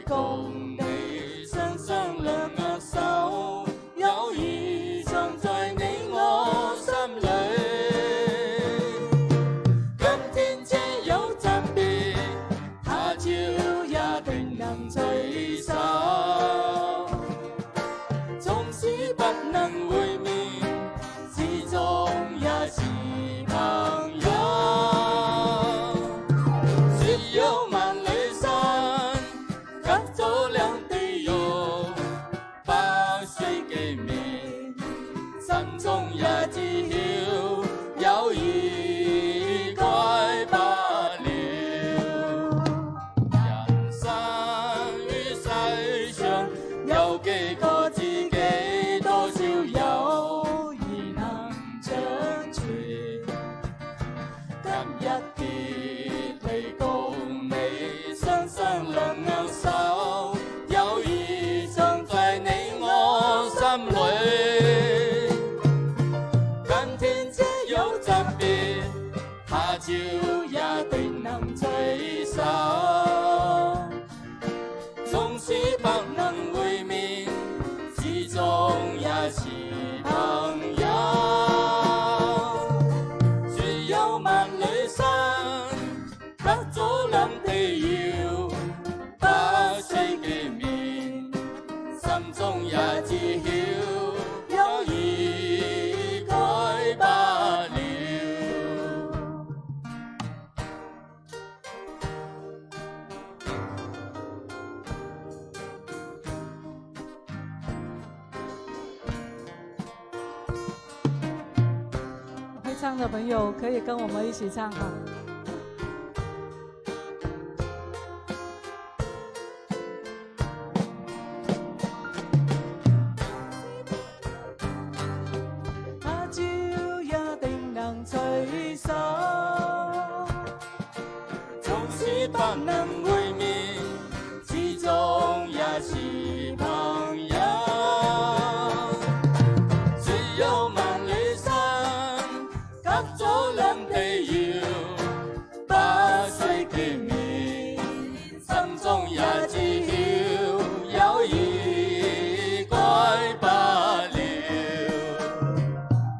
共你雙雙兩握手，友誼藏在你我心裏。今天這有特別，他朝也定能隨手。縱使不能會面，始終也是朋友。雖有萬里山，隔咗兩地路，不需見面，心中也知曉，友誼該不了。人生於世上，有幾個知己，多少友誼能長存。今日別離共你雙雙兩握手，友誼藏在你我心裏。今天這有特別，他朝也定能隨手。縱使不能會面，始終也是朋友。雖有萬里山，隔咗兩地遙，不需見面，心中也知曉，友誼該不了。会唱的朋友可以跟我们一起唱哈。他朝也定能隨手，縱使不能會面，始終也是朋友。雖有萬里山，隔咗兩地遙，不需見面，心中也知曉，友誼該不了。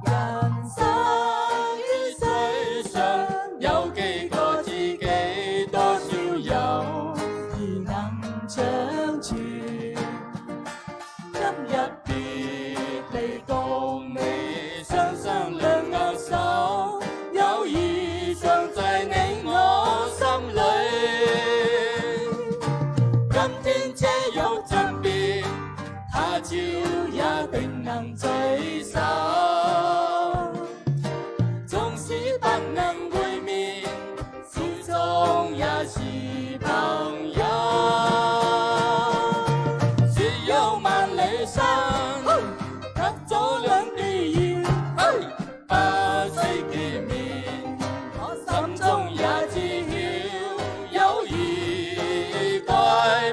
人生於世上，有幾個知己，多少友誼能長存。今日別離共你雙雙兩握手，友誼藏在你我心裏。今天這有特別，他朝也定能隨手。縱使不能會面，始終也是朋友。雖有萬里山，隔咗兩地遙，不需見面，心中也知曉，友誼該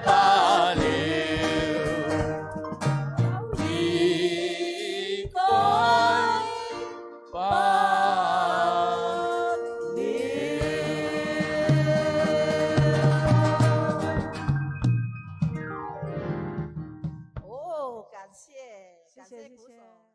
不了。友誼該不了。哦，感謝，谢谢谢谢。鼓手。